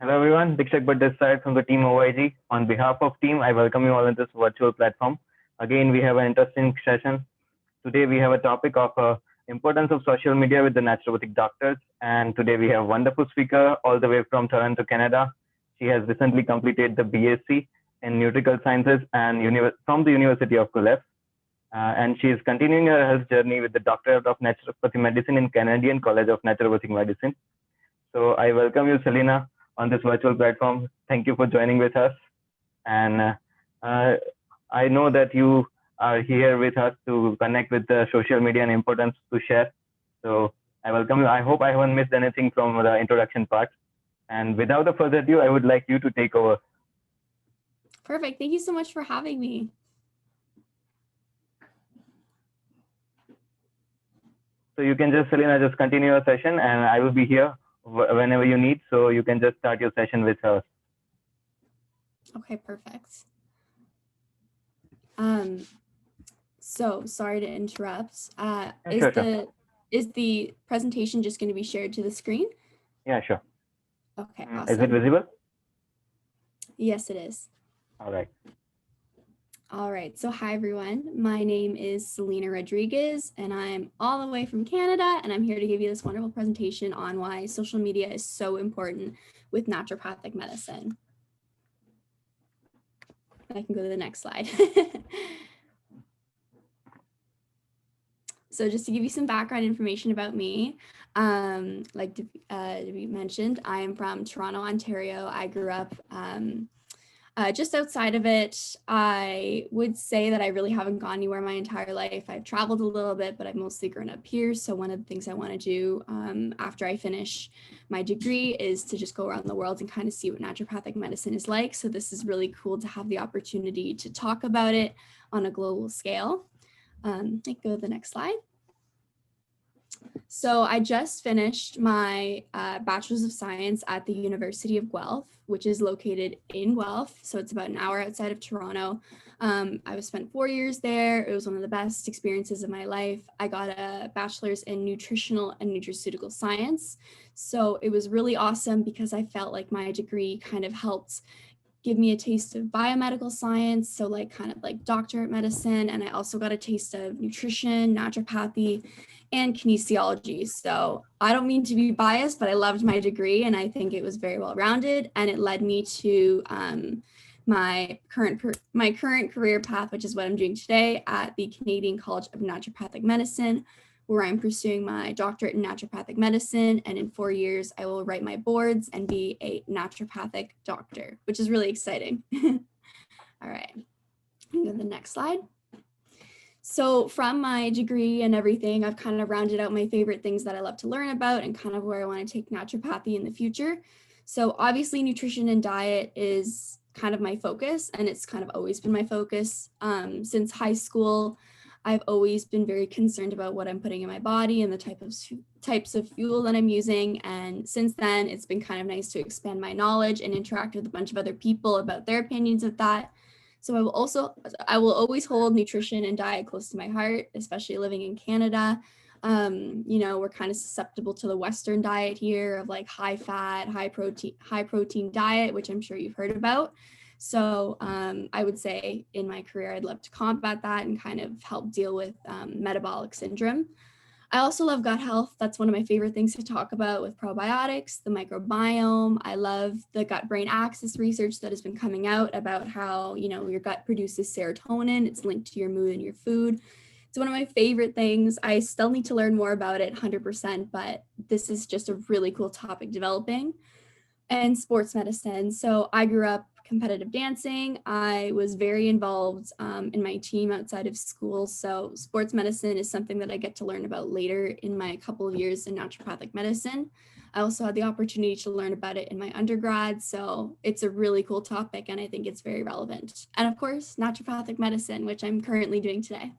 Hello everyone, Dikshak Bhatt this side from the team OYG. On behalf of team, I welcome you all in this virtual platform. Again, we have an interesting session. Today we have a topic of importance of social media with the naturopathic doctors. And today we have a wonderful speaker all the way from Toronto, Canada. She has recently completed the BSc in Nutrical Sciences and from the University of Guelph. And she is continuing her health journey with the Doctorate of Naturopathy Medicine in Canadian College of Naturopathic Medicine. So I welcome you, Celina, on this virtual platform. Thank you for joining with us. And I know that you are here with us to connect with the social media and importance to share. So I welcome you. I hope I haven't missed anything from the introduction part. And without a further ado, I would like you to take over. Perfect. Thank you so much for having me. So you can just, Celina, just continue your session and I will be here whenever you need. So you can just start your session with her. Okay, perfect. So sorry to interrupt. Is the presentation just going to be shared to the screen? Yeah, sure. Okay, awesome. Is it visible? Yes, it is. All right. All right, so hi everyone. My name is Celina Rodriguez and I'm all the way from Canada and I'm here to give you this wonderful presentation on why social media is so important with naturopathic medicine. I can go to the next slide. So just to give you some background information about me, like to be mentioned, I am from Toronto, Ontario. I grew up just outside of it. I would say that I really haven't gone anywhere my entire life. I've traveled a little bit, but I've mostly grown up here. So one of the things I want to do after I finish my degree is to just go around the world and kind of see what naturopathic medicine is like. So this is really cool to have the opportunity to talk about it on a global scale. I can go to the next slide. So I just finished my Bachelor's of Science at the University of Guelph, which is located in Guelph. So it's about an hour outside of Toronto. I spent 4 years there. It was one of the best experiences of my life. I got a bachelor's in nutritional and nutraceutical science. So it was really awesome because I felt like my degree kind of helped give me a taste of biomedical science, so like kind of like doctorate medicine, and I also got a taste of nutrition, naturopathy, and kinesiology. So I don't mean to be biased, but I loved my degree and I think it was very well rounded, and it led me to my current career path, which is what I'm doing today at the Canadian College of Naturopathic Medicine, where I'm pursuing my doctorate in naturopathic medicine. And in 4 years, I will write my boards and be a naturopathic doctor, which is really exciting. All right, go to the next slide. So from my degree and everything, I've kind of rounded out my favorite things that I love to learn about and kind of where I want to take naturopathy in the future. So obviously nutrition and diet is kind of my focus, and it's kind of always been my focus since high school. I've always been very concerned about what I'm putting in my body and the types of fuel that I'm using. And since then, it's been kind of nice to expand my knowledge and interact with a bunch of other people about their opinions of that. So I will always hold nutrition and diet close to my heart, especially living in Canada. You know, we're kind of susceptible to the Western diet here of like high fat, high protein diet, which I'm sure you've heard about. So I would say in my career, I'd love to combat that and kind of help deal with metabolic syndrome. I also love gut health. That's one of my favorite things to talk about with probiotics, the microbiome. I love the gut-brain axis research that has been coming out about how, you know, your gut produces serotonin. It's linked to your mood and your food. It's one of my favorite things. I still need to learn more about it 100%, but this is just a really cool topic developing. And sports medicine. So I grew up competitive dancing. I was very involved in my team outside of school. So sports medicine is something that I get to learn about later in my couple of years in naturopathic medicine. I also had the opportunity to learn about it in my undergrad. So it's a really cool topic and I think it's very relevant. And of course, naturopathic medicine, which I'm currently doing today.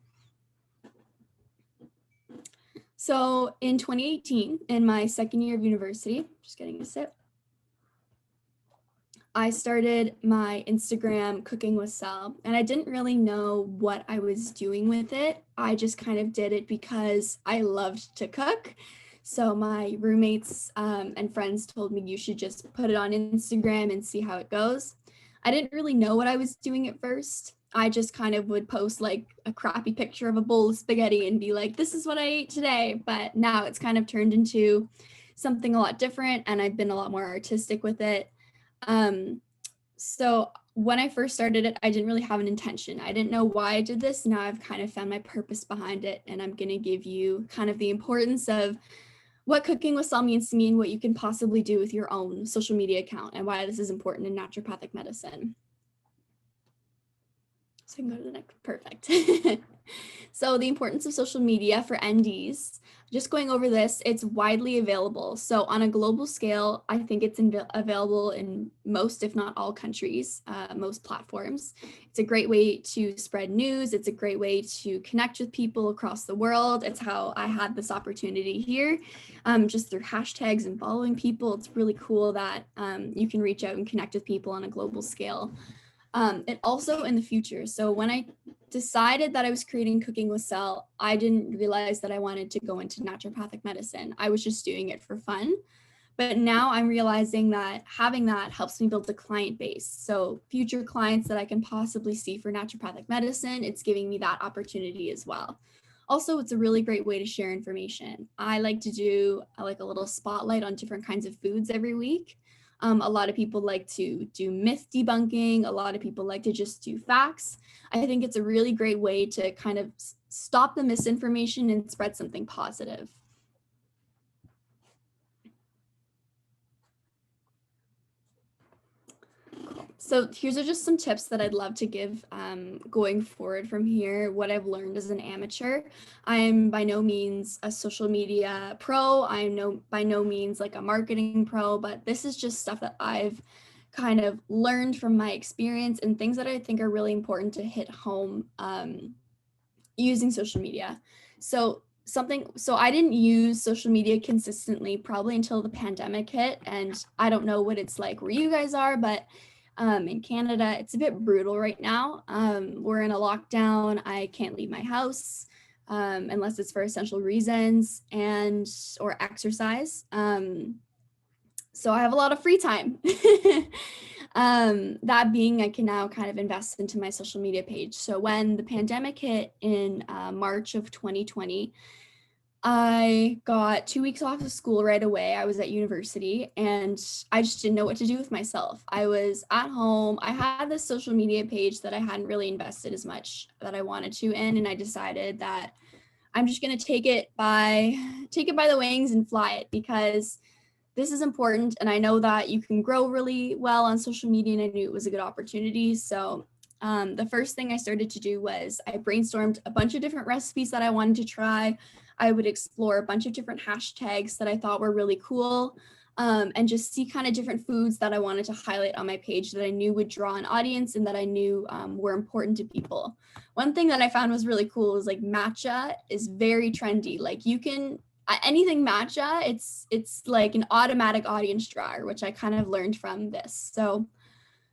So in 2018, in my second year of university, just getting a sip, I started my Instagram Cooking with Cel, and I didn't really know what I was doing with it. I just kind of did it because I loved to cook. So my roommates and friends told me you should just put it on Instagram and see how it goes. I didn't really know what I was doing at first. I just kind of would post like a crappy picture of a bowl of spaghetti and be like, this is what I ate today. But now it's kind of turned into something a lot different, and I've been a lot more artistic with it. So when I first started it, I didn't really have an intention. I didn't know why I did this. Now I've kind of found my purpose behind it, and I'm going to give you kind of the importance of what cooking with salt means to me and what you can possibly do with your own social media account and why this is important in naturopathic medicine. So I can go to the next, perfect. So the importance of social media for NDs, just going over this, it's widely available. So on a global scale, I think it's available in most, if not all countries, most platforms. It's a great way to spread news. It's a great way to connect with people across the world. It's how I had this opportunity here, just through hashtags and following people. It's really cool that you can reach out and connect with people on a global scale. And also in the future. So when I decided that I was creating Cooking with Cell, I didn't realize that I wanted to go into naturopathic medicine. I was just doing it for fun. But now I'm realizing that having that helps me build a client base. So future clients that I can possibly see for naturopathic medicine, it's giving me that opportunity as well. Also, it's a really great way to share information. I like to do like a little spotlight on different kinds of foods every week. A lot of people like to do myth debunking. A lot of people like to just do facts. I think it's a really great way to kind of stop the misinformation and spread something positive. So here's just some tips that I'd love to give going forward from here, what I've learned as an amateur. I'm by no means a social media pro. I'm by no means like a marketing pro, but this is just stuff that I've kind of learned from my experience and things that I think are really important to hit home using social media. So I didn't use social media consistently probably until the pandemic hit, and I don't know what it's like where you guys are, but in Canada, it's a bit brutal right now. We're in a lockdown. I can't leave my house unless it's for essential reasons or exercise. So I have a lot of free time. That being, I can now kind of invest into my social media page. So when the pandemic hit in March of 2020, I got 2 weeks off of school right away. I was at university and I just didn't know what to do with myself. I was at home. I had this social media page that I hadn't really invested as much that I wanted to in, and I decided that I'm just going to take it by the wings and fly it, because this is important. And I know that you can grow really well on social media, and I knew it was a good opportunity. So the first thing I started to do was I brainstormed a bunch of different recipes that I wanted to try. I would explore a bunch of different hashtags that I thought were really cool, and just see kind of different foods that I wanted to highlight on my page that I knew would draw an audience and that I knew were important to people. One thing that I found was really cool is like matcha is very trendy. Like you can anything matcha, it's like an automatic audience drawer, which I kind of learned from this. So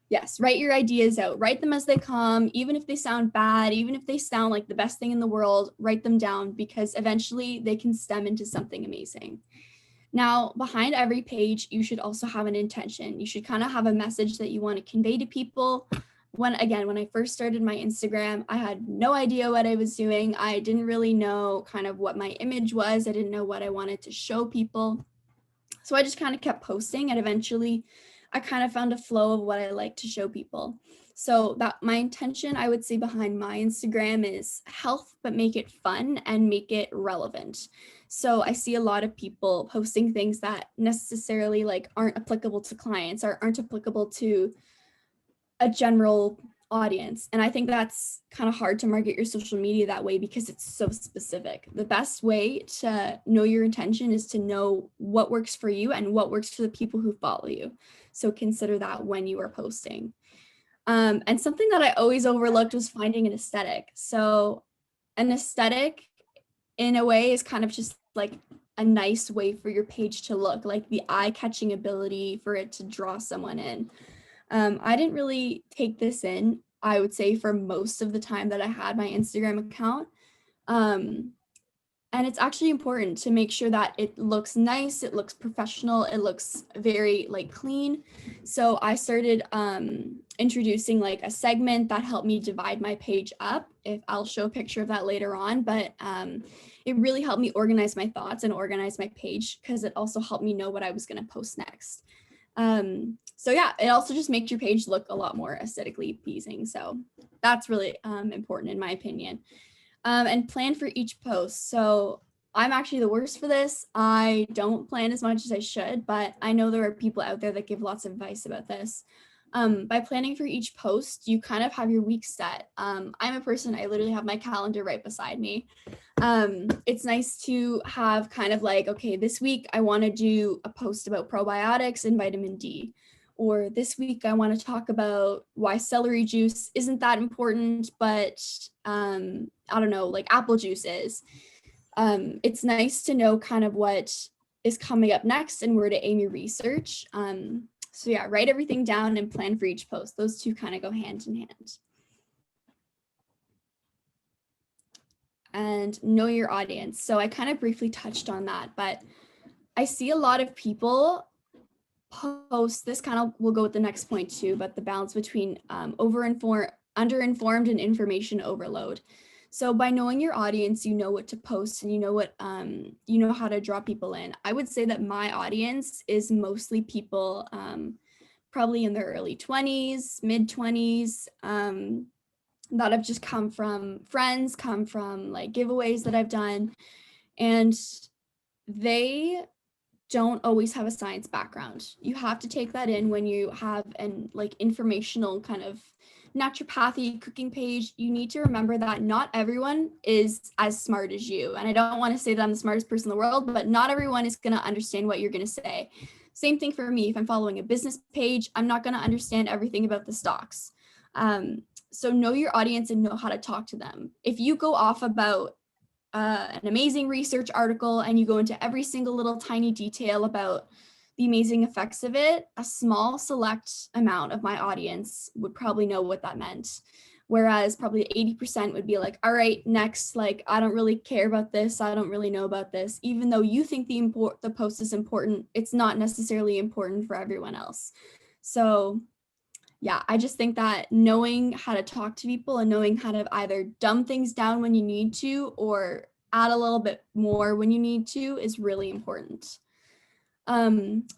yes, write your ideas out, write them as they come, even if they sound bad, even if they sound like the best thing in the world, write them down, because eventually they can stem into something amazing. Now, behind every page, you should also have an intention. You should kind of have a message that you want to convey to people. When I first started my Instagram, I had no idea what I was doing. I didn't really know kind of what my image was. I didn't know what I wanted to show people. So I just kind of kept posting, and eventually I kind of found a flow of what I like to show people. So that my intention, I would say, behind my Instagram is health, but make it fun and make it relevant. So I see a lot of people posting things that necessarily like aren't applicable to clients or aren't applicable to a general audience. And I think that's kind of hard to market your social media that way because it's so specific. The best way to know your intention is to know what works for you and what works for the people who follow you. So consider that when you are posting. And something that I always overlooked was finding an aesthetic. So an aesthetic in a way is kind of just like a nice way for your page to look, like the eye-catching ability for it to draw someone in. I didn't really take this in, I would say, for most of the time that I had my Instagram account. And it's actually important to make sure that it looks nice, it looks professional, it looks very like clean. So I started introducing like a segment that helped me divide my page up. If I'll show a picture of that later on, but it really helped me organize my thoughts and organize my page, because it also helped me know what I was going to post next. So yeah, it also just makes your page look a lot more aesthetically pleasing. So that's really important in my opinion. And plan for each post. So I'm actually the worst for this. I don't plan as much as I should, but I know there are people out there that give lots of advice about this. By planning for each post, you kind of have your week set. I'm a person, I literally have my calendar right beside me. It's nice to have kind of like, okay, this week I want to do a post about probiotics and vitamin D. Or this week I want to talk about why celery juice isn't that important, but I don't know, like apple juice is. It's nice to know kind of what is coming up next and where to aim your research. So yeah, write everything down and plan for each post. Those two kind of go hand in hand. And know your audience. So I kind of briefly touched on that, but I see a lot of people post, this kind of will go with the next point too, but the balance between underinformed and information overload. So by knowing your audience, you know what to post and you know what you know how to draw people in. I would say that my audience is mostly people probably in their early 20s, mid 20s, that have just come from friends, come from like giveaways that I've done, and they don't always have a science background. You have to take that in when you have an like informational kind of naturopathy cooking page. You need to remember that not everyone is as smart as you. And I don't want to say that I'm the smartest person in the world, but not everyone is going to understand what you're going to say. Same thing for me. If I'm following a business page, I'm not going to understand everything about the stocks. So know your audience and know how to talk to them. If you go off about an amazing research article and you go into every single little tiny detail about the amazing effects of it, a small select amount of my audience would probably know what that meant. Whereas probably 80% would be like, all right, next, like, I don't really care about this. I don't really know about this. Even though you think the post is important, it's not necessarily important for everyone else. So yeah, I just think that knowing how to talk to people and knowing how to either dumb things down when you need to or add a little bit more when you need to is really important.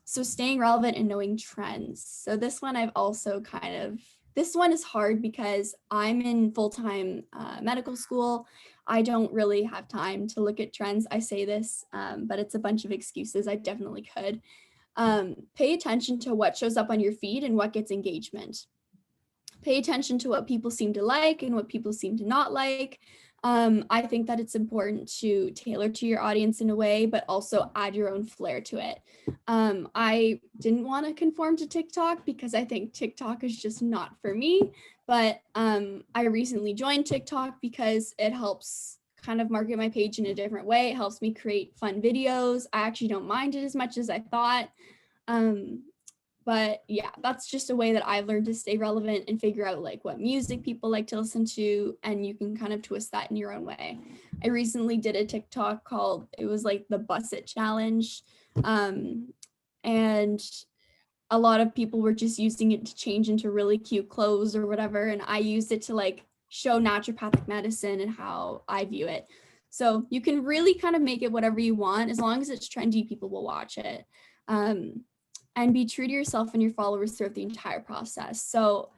So staying relevant and knowing trends. So this one I've also this one is hard because I'm in full-time medical school. I don't really have time to look at trends. I say this, but it's a bunch of excuses. I definitely could. Pay attention to what shows up on your feed and what gets engagement. Pay attention to what people seem to like and what people seem to not like. I think that it's important to tailor to your audience in a way, but also add your own flair to it. I didn't want to conform to TikTok because I think TikTok is just not for me, but I recently joined TikTok because it helps kind of market my page in a different way. It helps me create fun videos. I actually don't mind it as much as I thought. But yeah, that's just a way that I've learned to stay relevant and figure out like what music people like to listen to, and you can kind of twist that in your own way. I recently did a TikTok called, it was like the Bus It Challenge. And a lot of people were just using it to change into really cute clothes or whatever. And I used it to like show naturopathic medicine and how I view it. So you can really kind of make it whatever you want. As long as it's trendy, people will watch it. And be true to yourself and your followers throughout the entire process. So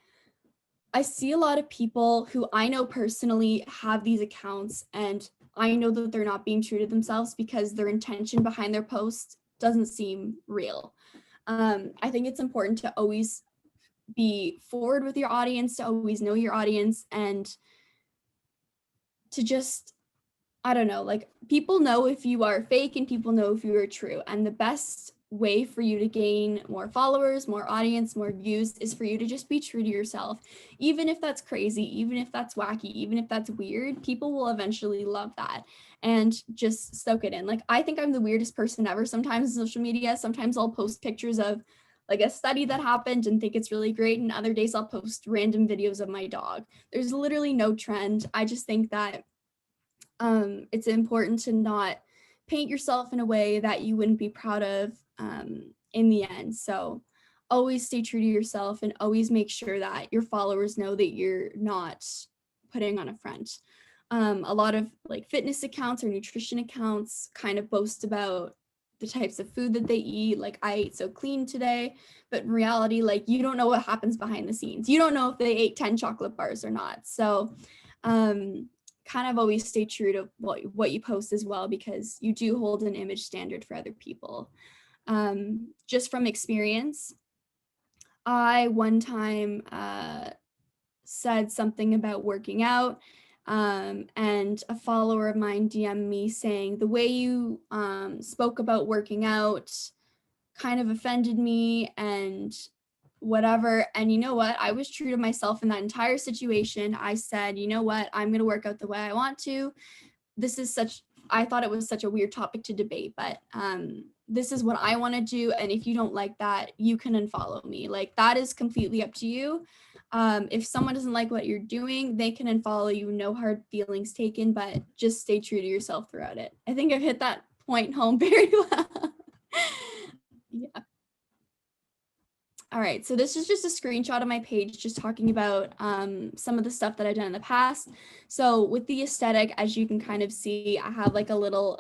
I see a lot of people who I know personally have these accounts, and I know that they're not being true to themselves because their intention behind their post doesn't seem real. I think it's important to always be forward with your audience, to always know your audience, and to just, I don't know, like people know if you are fake and people know if you are true. And the best way for you to gain more followers, more audience, more views is for you to just be true to yourself. Even if that's crazy, even if that's wacky, even if that's weird, people will eventually love that and just soak it in. Like, I think I'm the weirdest person ever sometimes on social media. Sometimes I'll post pictures of like a study that happened and think it's really great. And other days I'll post random videos of my dog. There's literally no trend. I just think that It's important to not paint yourself in a way that you wouldn't be proud of in the end. So always stay true to yourself and always make sure that your followers know that you're not putting on a front. A lot of like fitness accounts or nutrition accounts kind of boast about the types of food that they eat. Like, I ate so clean today, but in reality, like, you don't know what happens behind the scenes. You don't know if they ate 10 chocolate bars or not. So kind of always stay true to what you post as well, because you do hold an image standard for other people. Just from experience, I one time said something about working out, and a follower of mine DM'd me saying, the way you spoke about working out kind of offended me and whatever. And you know what? I was true to myself in that entire situation. I said, you know what? I'm going to work out the way I want to. I thought it was such a weird topic to debate, but this is what I want to do. And if you don't like that, you can unfollow me. Like, that is completely up to you. If someone doesn't like what you're doing, they can unfollow you. No hard feelings taken, but just stay true to yourself throughout it. I think I've hit that point home very well. Yeah. All right, so this is just a screenshot of my page just talking about some of the stuff that I've done in the past. So with the aesthetic, as you can kind of see, I have like a little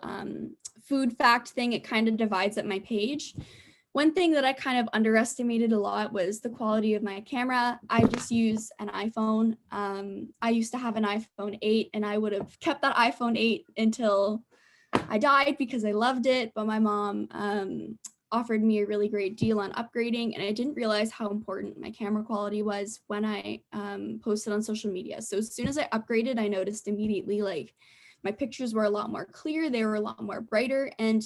food fact thing. It kind of divides up my page. One thing that I kind of underestimated a lot was the quality of my camera. I just use an iPhone. I used to have an iPhone 8, and I would have kept that iPhone 8 until I died because I loved it, but my mom offered me a really great deal on upgrading, and I didn't realize how important my camera quality was when I posted on social media. So as soon as I upgraded, I noticed immediately, like, my pictures were a lot more clear, they were a lot more brighter, and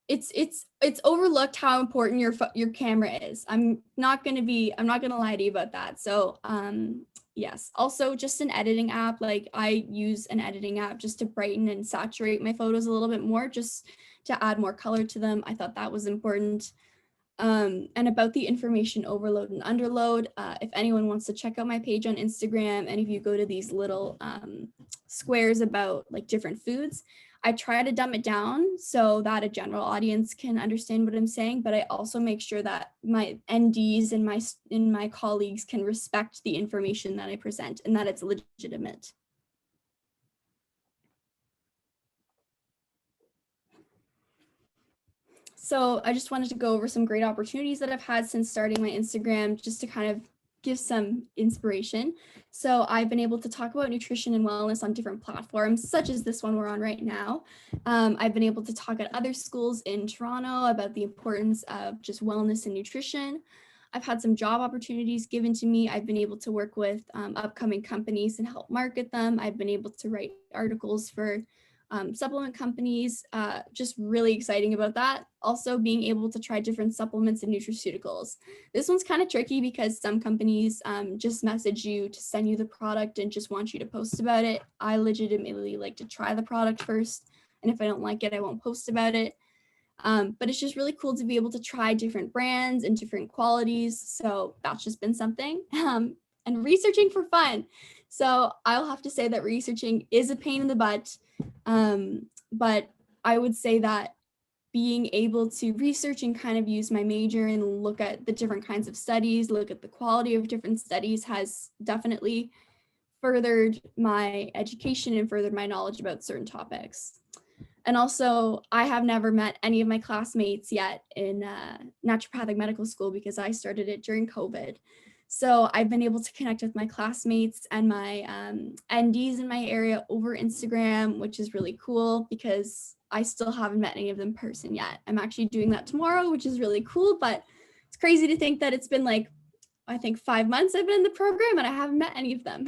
it's overlooked how important your camera is. I'm not gonna lie to you about that. So yes, also just an editing app. Like, I use an editing app just to brighten and saturate my photos a little bit more, just to add more color to them. I thought that was important. And about the information overload and underload, if anyone wants to check out my page on Instagram, and if you go to these little squares about like different foods, I try to dumb it down so that a general audience can understand what I'm saying, but I also make sure that my NDs and my colleagues can respect the information that I present and that it's legitimate. So I just wanted to go over some great opportunities that I've had since starting my Instagram, just to kind of give some inspiration. So I've been able to talk about nutrition and wellness on different platforms, such as this one we're on right now. I've been able to talk at other schools in Toronto about the importance of just wellness and nutrition. I've had some job opportunities given to me. I've been able to work with upcoming companies and help market them. I've been able to write articles for supplement companies, just really exciting about that. Also being able to try different supplements and nutraceuticals. This one's kind of tricky because some companies just message you to send you the product and just want you to post about it. I legitimately like to try the product first, and if I don't like it, I won't post about it. But it's just really cool to be able to try different brands and different qualities. So that's just been something. And researching for fun. So I'll have to say that researching is a pain in the butt. But I would say that being able to research and kind of use my major and look at the different kinds of studies, look at the quality of different studies, has definitely furthered my education and furthered my knowledge about certain topics. And also, I have never met any of my classmates yet in naturopathic medical school because I started it during COVID. So I've been able to connect with my classmates and my NDs in my area over Instagram, which is really cool because I still haven't met any of them in person yet. I'm actually doing that tomorrow, which is really cool, but it's crazy to think that it's been like, I think 5 months I've been in the program and I haven't met any of them.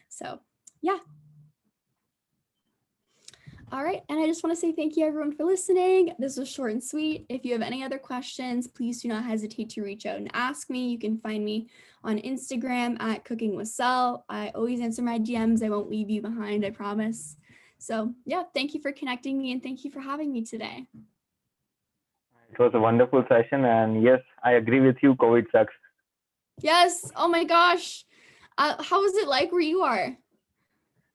So yeah. All right, and I just want to say thank you everyone for listening. This was short and sweet. If you have any other questions, please do not hesitate to reach out and ask me. You can find me on Instagram at Cooking with Cel. I always answer my DMs. I won't leave you behind, I promise. So yeah, thank you for connecting me and thank you for having me today. It was a wonderful session, and yes, I agree with you. COVID sucks. Yes. Oh my gosh. How is it like where you are?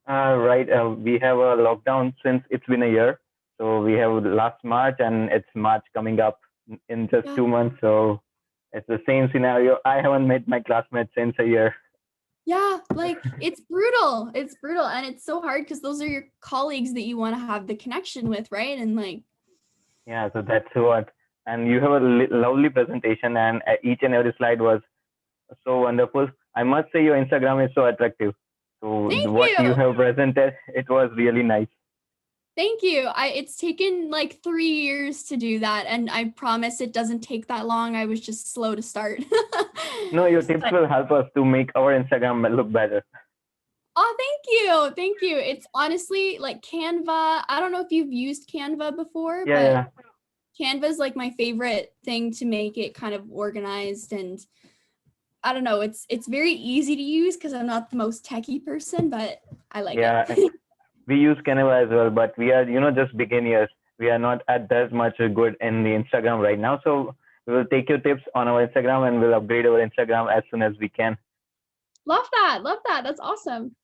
Right. We have a lockdown since it's been a year. So we have last March and it's March coming up in just Yeah. 2 months. So it's the same scenario. I haven't met my classmates since a year. Yeah, like it's brutal. It's brutal. And it's so hard because those are your colleagues that you want to have the connection with, right? And like, Yeah, so that's what. And you have a lovely presentation, and each and every slide was so wonderful. I must say, your Instagram is so attractive. So thank what you you. have presented, it was really nice. Thank you. It's taken like 3 years to do that. And I promise it doesn't take that long. I was just slow to start. No, your tips But will help us to make our Instagram look better. oh, thank you. Thank you. It's honestly like Canva. I don't know if you've used Canva before, Yeah, but yeah, Canva is like my favorite thing to make it kind of organized, and I don't know, it's very easy to use because I'm not the most techie person, but I like it. yeah. We use Canva as well, but we are, just beginners. We are not at that much good in the Instagram right now. So we will take your tips on our Instagram and we'll upgrade our Instagram as soon as we can. Love that. Love that. That's awesome.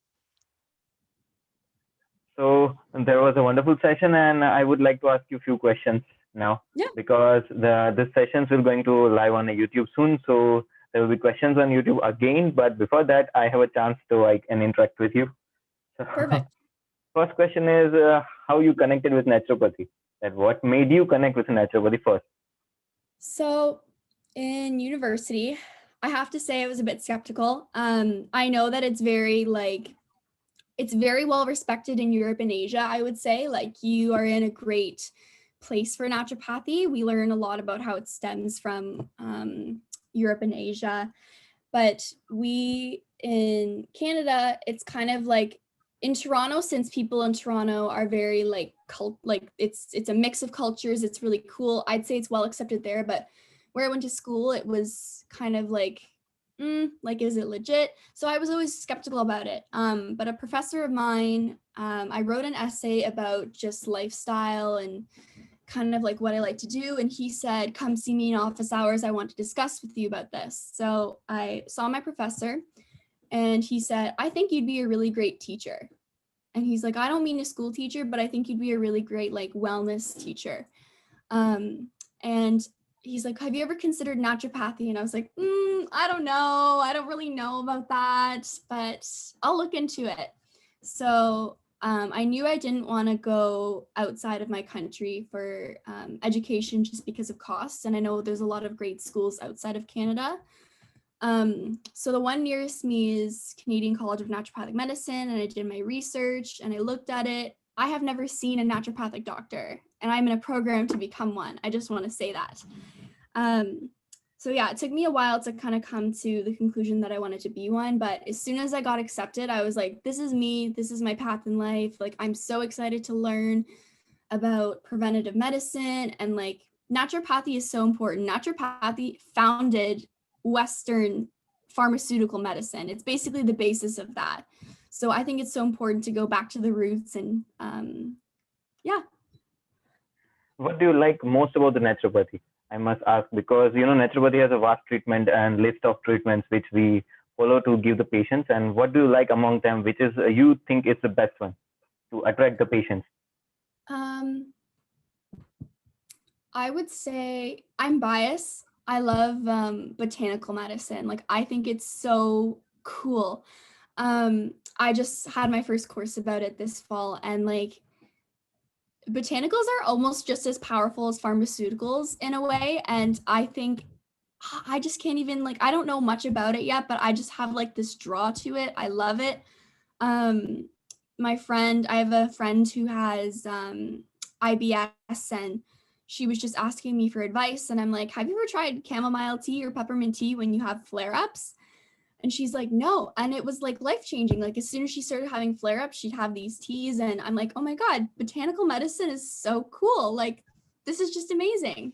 So there was a wonderful session, and I would like to ask you a few questions now Yeah. because this sessions will going to live on YouTube soon. So there will be questions on YouTube again. But before that, I have a chance to like and interact with you. So Perfect. first question is how you connected with naturopathy. That what made you connect with naturopathy first? So in university, I have to say I was a bit skeptical. I know that it's very well respected in Europe and Asia, I would say. Like you are in a great place for naturopathy. We learn a lot about how it stems from Europe and Asia. But we in Canada, it's kind of like in Toronto, since people in Toronto are very like like it's a mix of cultures. It's really cool. I'd say it's well accepted there, but where I went to school, it was kind of like, like, is it legit? So I was always skeptical about it. But a professor of mine, I wrote an essay about just lifestyle and kind of like what I like to do. And he said, come see me in office hours. I want to discuss with you about this. So I saw my professor and he said, I think you'd be a really great teacher. And he's like, I don't mean a school teacher, but I think you'd be a really great like wellness teacher. And he's like, have you ever considered naturopathy? And I was like, I don't know. I don't really know about that, but I'll look into it. So I knew I didn't want to go outside of my country for education just because of costs. And I know there's a lot of great schools outside of Canada. So the one nearest me is Canadian College of Naturopathic Medicine, and I did my research and I looked at it. I have never seen a naturopathic doctor, and I'm in a program to become one. I just want to say that. So yeah, it took me a while to kind of come to the conclusion that I wanted to be one, but as soon as I got accepted, I was like, this is me, this is my path in life. Like, I'm so excited to learn about preventative medicine, and like naturopathy is so important. Naturopathy founded Western pharmaceutical medicine. It's basically the basis of that. So I think it's so important to go back to the roots and yeah. What do you like most about the naturopathy? I must ask because naturopathy has a vast treatment and list of treatments which we follow to give the patients. And what do you like among them, which is you think is the best one to attract the patients? Um, I would say I'm biased. I love botanical medicine. Like I think it's so cool. I just had my first course about it this fall, and like botanicals are almost just as powerful as pharmaceuticals in a way. And I think I just can't even like, I don't know much about it yet, but I just have like this draw to it. I love it. Um, I have a friend who has IBS, and she was just asking me for advice. And I'm like, have you ever tried chamomile tea or peppermint tea when you have flare ups? And she's like, no. And it was like life changing. Like as soon as she started having flare ups, she'd have these teas. And I'm like, oh my God, botanical medicine is so cool. Like this is just amazing.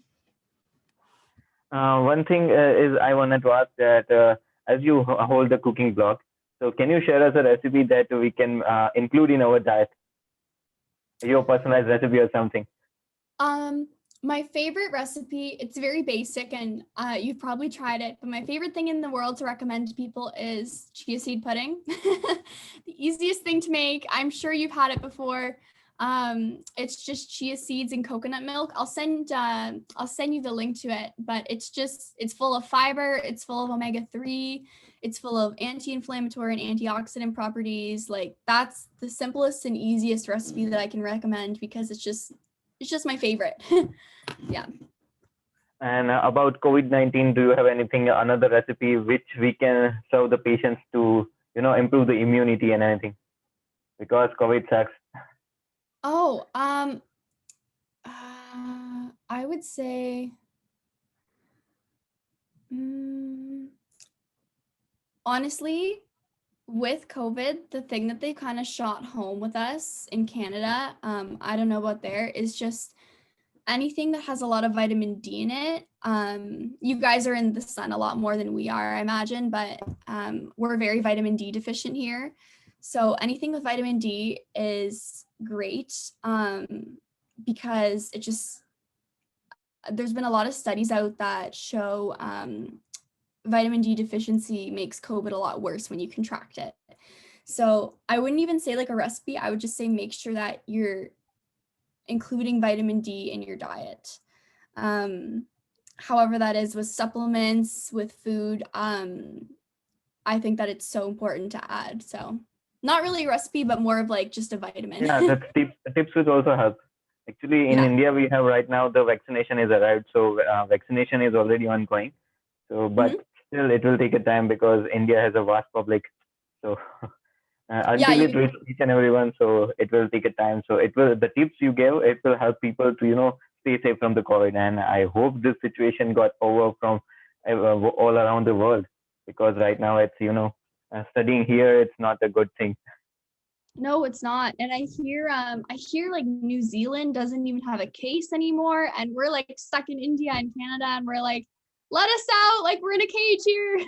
One thing is I wanted to ask that as you hold the cooking blog, so can you share us a recipe that we can include in our diet, your personalized recipe or something? Um, My favorite recipe, it's very basic and you've probably tried it, but my favorite thing in the world to recommend to people is chia seed pudding. The easiest thing to make. I'm sure you've had it before. It's just chia seeds and coconut milk. I'll send you the link to it, but it's full of fiber, it's full of omega-3, it's full of anti-inflammatory and antioxidant properties. Like that's the simplest and easiest recipe that I can recommend because it's just my favorite. Yeah. And about COVID-19, do you have another recipe which we can serve the patients to, improve the immunity and anything? Because COVID sucks. Oh, I would say, honestly, with COVID, the thing that they kind of shot home with us in Canada, I don't know about there, is just anything that has a lot of vitamin D in it. You guys are in the sun a lot more than we are, I imagine, but we're very vitamin D deficient here. So anything with vitamin D is great because there's been a lot of studies out that show vitamin D deficiency makes COVID a lot worse when you contract it. So I wouldn't even say like a recipe. I would just say make sure that you're including vitamin D in your diet. However that is with supplements, with food, I think that it's so important to add. So not really a recipe, but more of like just a vitamin. Yeah, that's tips would also help. Actually, in Yeah. India, we have right now the vaccination is arrived, so vaccination is already ongoing. So, but still, it will take a time because India has a vast public. So, until it reaches each and everyone, so it will take a time. So, the tips you gave, it will help people to stay safe from the COVID. And I hope this situation got over from all around the world because right now it's studying here, it's not a good thing. No, it's not. And I hear like New Zealand doesn't even have a case anymore. And we're like stuck in India and Canada and we're like, let us out, like we're in a cage here.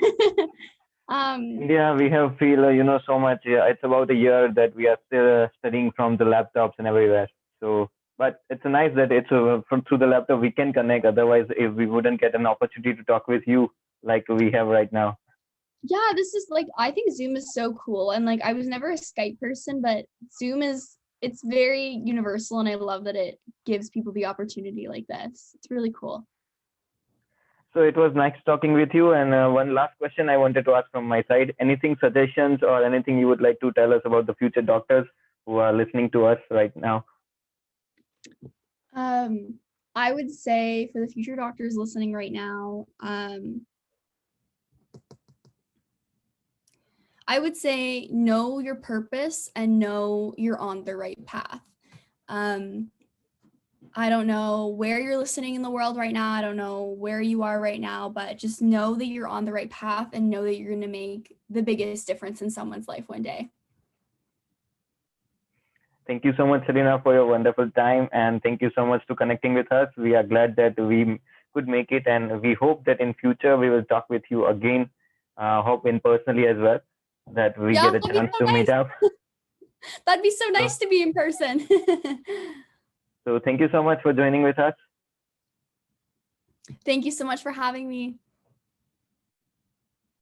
India, we have feel so much. It's about a year that we are still studying from the laptops and everywhere. So, but it's nice that it's from through the laptop we can connect. Otherwise, if we wouldn't get an opportunity to talk with you like we have right now. Yeah, this is like, I think Zoom is so cool. And like, I was never a Skype person, but Zoom it's very universal. And I love that it gives people the opportunity like this. It's really cool. So it was nice talking with you. And one last question I wanted to ask from my side. Anything suggestions or anything you would like to tell us about the future doctors who are listening to us right now? I would say for the future doctors listening right now, I would say know your purpose and know you're on the right path. I don't know where you're listening in the world right now. I don't know where you are right now, but just know that you're on the right path and know that you're going to make the biggest difference in someone's life one day. Thank you so much, Celina, for your wonderful time. And thank you so much to connecting with us. We are glad that we could make it. And we hope that in future we will talk with you again, hope in personally as well, that we get a chance to meet up. That'd be so nice to be in person. So thank you so much for joining with us. Thank you so much for having me.